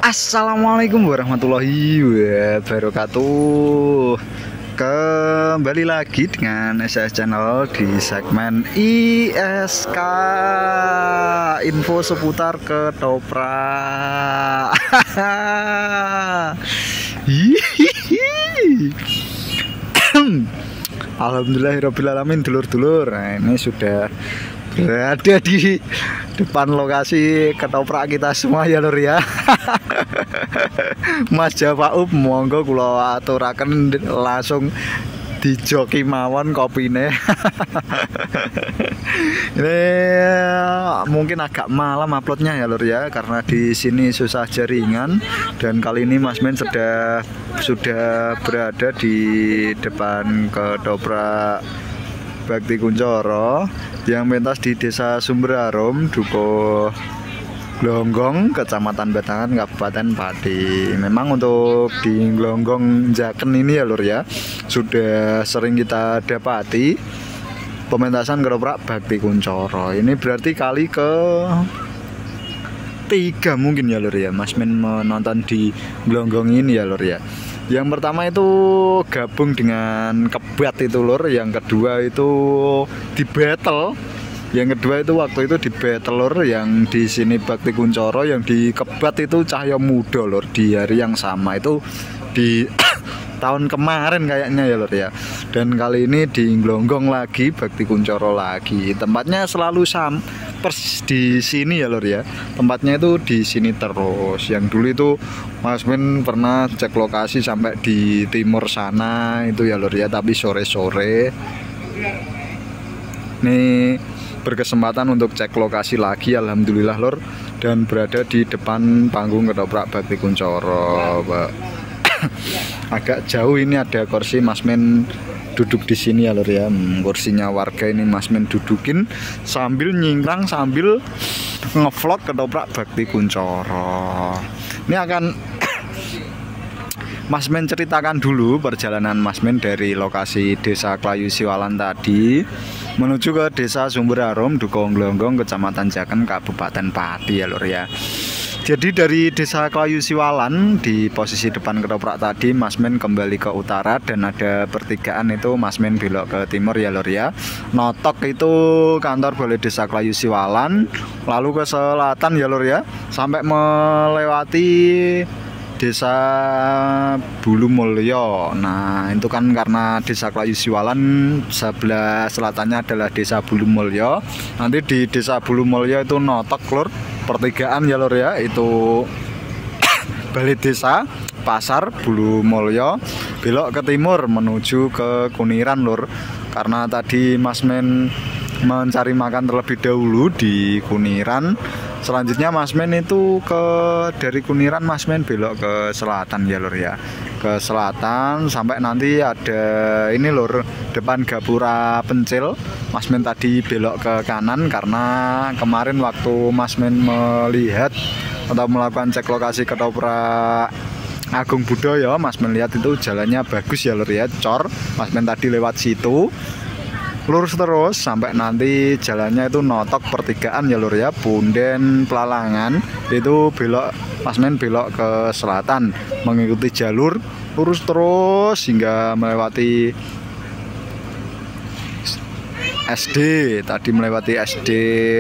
Assalamualaikum warahmatullahi wabarakatuh. Kembali lagi dengan SS Channel di segmen ISK, info seputar ketoprak. Alhamdulillahirrabbilalamin, dulur-dulur. Nah, ini sudah berada di depan lokasi ketoprak kita semua ya lur ya. Mas Jawa monggo kula aturaken langsung dijoki mawon kopine. Ini mungkin agak malam uploadnya ya lur ya, karena di sini susah jaringan. Dan kali ini Mas Men sudah berada di depan ketoprak Bakti Kuncoro yang pentas di Desa Sumberarum, Dukuh Glonggong, Kecamatan Batangan, Kabupaten Pati. Memang untuk di Glonggong Jaken ini ya lur ya, sudah sering kita dapati pementasan ketoprak Bakti Kuncoro. Ini berarti kali ke 3 mungkin ya lur ya Mas Men menonton di Glonggong ini ya lur ya. Yang pertama itu gabung dengan Kebat itu lur, yang kedua itu di battle. Yang kedua itu waktu itu di battle lur, yang di sini Bakti Kuncoro, yang di Kebat itu Cahya Muda lur, di hari yang sama itu di tahun kemarin kayaknya ya lur ya. Dan kali ini di Glonggong lagi, Bakti Kuncoro lagi. Tempatnya selalu pers di sini ya lur ya. Tempatnya itu di sini terus. Yang dulu itu Mas Men pernah cek lokasi sampai di timur sana itu ya lur ya, tapi sore-sore. Nih berkesempatan untuk cek lokasi lagi, alhamdulillah lur, dan berada di depan panggung ketoprak Bakti Kuncoro. Agak jauh ini ada kursi Mas Men duduk di sini ya lur ya. Kursinya warga ini Mas Men dudukin sambil nyingkrang, sambil ngevlog ketoprak Bakti Kuncoro. Ini akan Mas Men ceritakan dulu perjalanan Mas Men dari lokasi Desa Klayu Siwalan tadi menuju ke Desa Sumberarum, Dukuh Glonggong, Kecamatan Jaken, Kabupaten Pati ya lur ya. Jadi dari Desa Klayu Siwalan di posisi depan ketoprak tadi Mas Men kembali ke utara, dan ada pertigaan itu Mas Men belok ke timur ya lur ya. Notok itu kantor balai Desa Klayu Siwalan, lalu ke selatan ya lur ya, sampai melewati Desa Bulu Mulyo. Nah itu kan karena Desa Klayu Siwalan sebelah selatannya adalah Desa Bulu Mulyo. Nanti di Desa Bulu Mulyo itu notok lur, pertigaan ya lur ya, itu balai desa Pasar Bulu Mulyo, belok ke timur menuju ke Kuniran lur. Karena tadi Mas Men mencari makan terlebih dahulu di Kuniran, selanjutnya Mas Men itu dari Kuniran Mas Men belok ke selatan ya lur ya, ke selatan sampai nanti ada ini lur, depan Gapura Pencil. Mas Men tadi belok ke kanan karena kemarin waktu Mas Men melihat atau melakukan cek lokasi ketoprak Agung Budoyo, Mas Men lihat itu jalannya bagus ya lur ya, cor. Mas Men tadi lewat situ lurus terus sampai nanti jalannya itu notok pertigaan ya lur ya, Punden Pelalangan. Itu belok, Mas Men belok ke selatan mengikuti jalur lurus terus hingga melewati SD, tadi melewati SD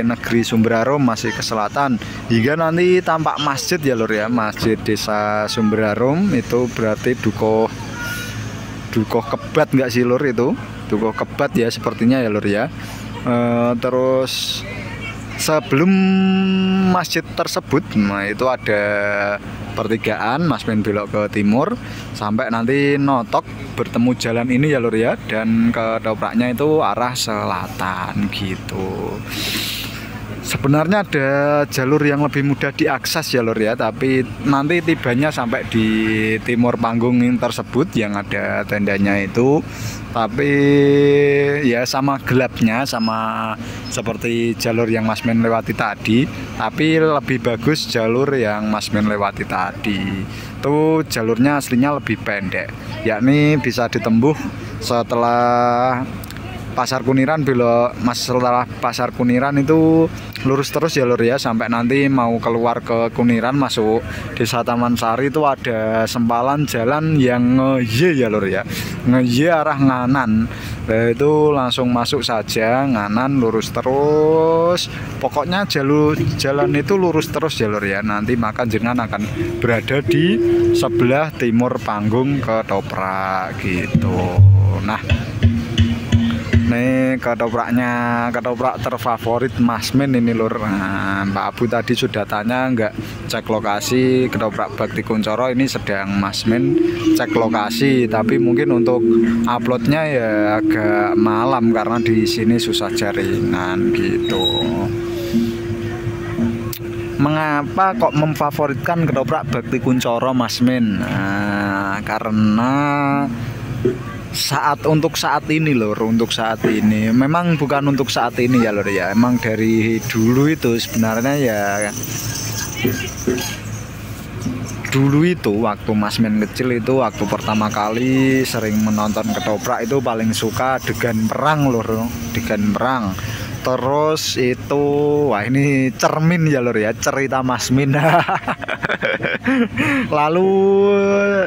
Negeri Sumberarum masih ke selatan hingga nanti tampak masjid ya lur ya, Masjid Desa Sumberarum. Itu berarti Dukuh Kebat enggak sih lur, itu Dukuh Kebat ya sepertinya ya lur ya. Terus sebelum masjid tersebut, nah itu ada pertigaan, Mas Men belok ke timur sampai nanti notok bertemu jalan ini ya lur ya, dan ketopraknya itu arah selatan gitu. Sebenarnya ada jalur yang lebih mudah diakses ya lur ya, tapi nanti tibanya sampai di timur panggung tersebut yang ada tendanya itu. Tapi ya sama gelapnya, sama seperti jalur yang Mas Men lewati tadi, tapi lebih bagus jalur yang Mas Men lewati tadi. Itu jalurnya aslinya lebih pendek, yakni bisa ditempuh setelah Pasar Kuniran belok setelah Pasar Kuniran itu lurus terus ya lur ya, sampai nanti mau keluar ke Kuniran masuk Desa Taman Sari itu ada sempalan jalan yang nge-Y ya lur ya, nge-Y arah Nganan. Nah, itu langsung masuk saja Nganan, lurus terus, pokoknya jalan itu lurus terus ya lur ya. Nanti maka jenengan akan berada di sebelah timur panggung ketoprak gitu. Nah, nih ketoprak terfavorit Mas Men ini lur. Nah, Mbak Abu tadi sudah tanya nggak cek lokasi ketoprak Bakti Kuncoro, ini sedang Mas Men cek lokasi, tapi mungkin untuk uploadnya ya agak malam karena di sini susah jaringan gitu. Mengapa kok memfavoritkan ketoprak Bakti Kuncoro Mas Men? Nah, karena untuk saat ini lur, untuk saat ini memang bukan untuk saat ini ya lur ya, emang dari dulu itu sebenarnya ya, dulu itu waktu Mas Men kecil itu waktu pertama kali sering menonton ketoprak itu paling suka adegan perang lur, adegan perang. Terus itu, wah ini cermin ya lur ya, cerita Mas Men. Lalu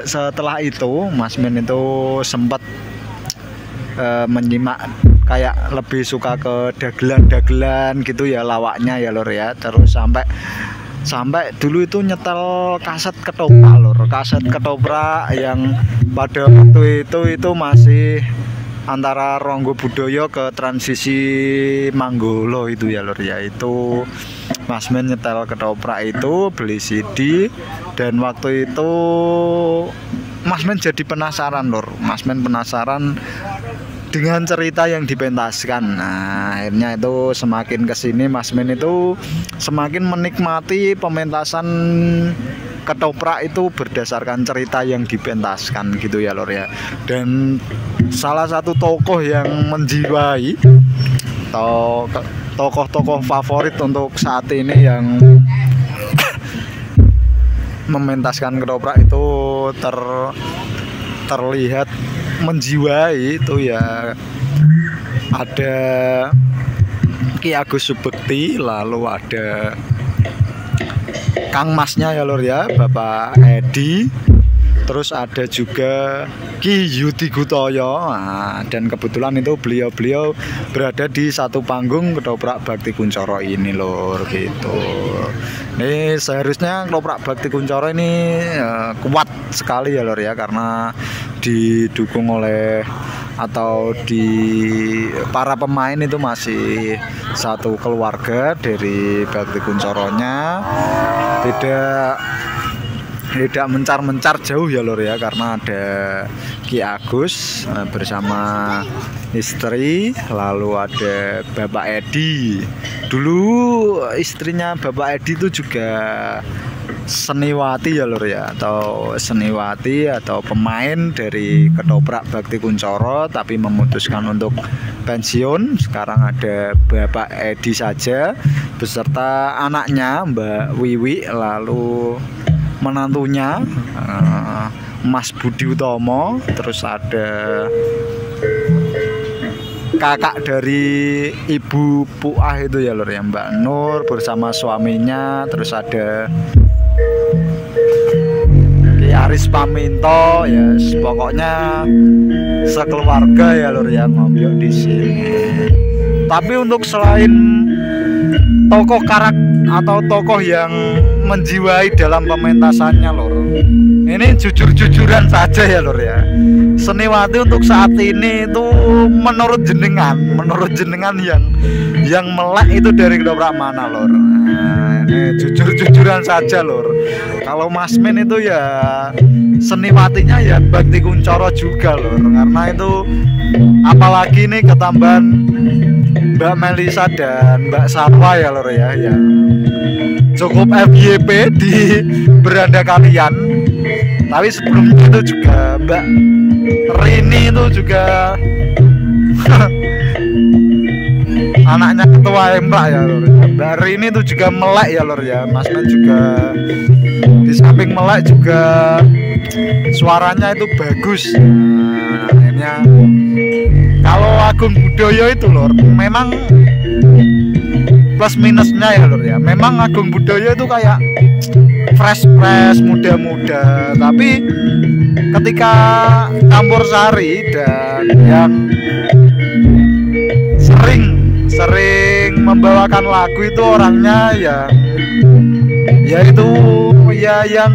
setelah itu Mas Men itu sempat menyimak kayak lebih suka ke dagelan-dagelan gitu ya lawaknya ya lur ya. Terus sampai dulu itu nyetel kaset ketoprak lur, kaset ketoprak yang pada waktu itu masih antara Ronggo Budoyo ke transisi Manggolo itu ya lur ya. Itu Mas Men nyetel ketoprak itu, beli CD, dan waktu itu Mas Men jadi penasaran lur. Mas Men penasaran dengan cerita yang dipentaskan. Nah, akhirnya itu semakin kesini Mas Men itu semakin menikmati pementasan ketoprak itu berdasarkan cerita yang dipentaskan gitu ya lor ya. Dan salah satu tokoh yang menjiwai atau tokoh-tokoh favorit untuk saat ini yang mementaskan ketoprak itu terlihat menjiwai itu ya, ada Ki Agus Subekti, lalu ada Kang Masnya ya lor ya, Bapak Edi, terus ada juga Ki Yudi Gutoyo. Nah, dan kebetulan itu beliau berada di satu panggung ketoprak Bakti Kuncoro ini lor gitu. Ini seharusnya ketoprak Bakti Kuncoro ini kuat sekali ya lor ya, karena didukung oleh atau di para pemain itu masih satu keluarga dari Bakti Kuncoronya, tidak mencar-mencar jauh ya lor ya, karena ada Ki Agus bersama istri, lalu ada Bapak Edi. Dulu istrinya Bapak Edi itu juga seniwati ya lor ya, atau seniwati atau pemain dari ketoprak Bakti Kuncoro, tapi memutuskan untuk pensiun. Sekarang ada Bapak Edi saja beserta anaknya Mbak Wiwi, lalu menantunya Mas Budi Utomo, terus ada kakak dari Ibu Puah itu ya lor ya, Mbak Nur bersama suaminya, terus ada Ki Aris Paminto ya, pokoknya sekeluarga ya lor ya ngobrol di sini. Tapi untuk selain tokoh atau tokoh yang menjiwai dalam pementasannya lor, ini jujur-jujuran saja ya lor ya, seniwati untuk saat ini itu menurut jenengan yang melek itu dari ketoprak mana lor? Nah, ini jujur-jujuran saja lor. Kalau Mas Men itu ya seniwatinya ya Bakti Kuncoro juga lor, karena itu apalagi nih ketambahan Mbak Melisa dan Mbak Sarwa ya lor ya, yang cukup FYP di beranda kalian. Tapi sebelum itu juga Mbak Rini itu juga anaknya ketua Mbak ya lor. Mbak Rini itu juga melek ya lor ya. Mas Men juga di samping melek juga suaranya itu bagus. Nah, akhirnya Kalau Agung Budoyo itu lor, memang plus minusnya ya lor ya. Memang Agung Budoyo itu kayak fresh muda-muda, tapi ketika campur sari dan yang sering membawakan lagu itu orangnya ya itu ya yang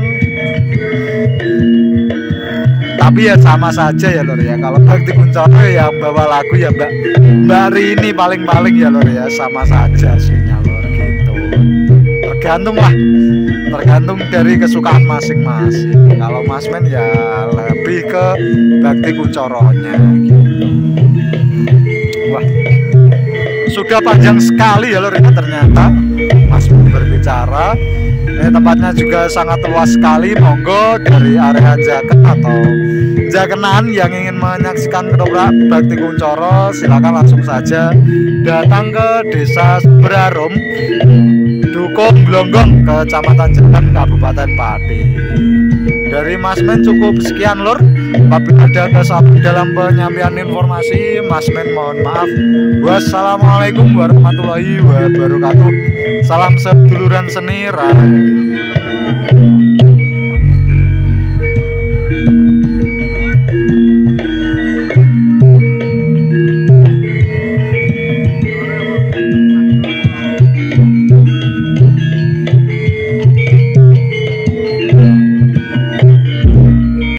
tapi ya sama saja ya lor ya. Kalau Bakti Kunchoro yang bawa lagu ya Mbak Rini paling ya lor ya, sama saja aslinya lor gitu. Tergantung dari kesukaan masing-masing. Kalau Mas Men ya lebih ke Bakti Kunchoronya gitu. Wah, sudah panjang sekali ya lor ya ternyata Mas Men berbicara. Tempatnya juga sangat luas sekali. Monggo dari area Jaken atau Jakenan yang ingin menyaksikan ketoprak Bakti Kunchoro, silakan langsung saja datang ke Desa Sumberarum, Dukuh Glonggong, Kecamatan Jaken, Kabupaten Pati. Dari Mas Men cukup sekian lur. Apabila ada kesalahan dalam penyampaian informasi, Mas Men mohon maaf. Wassalamualaikum warahmatullahi wabarakatuh. Salam seduluran seni rahayu.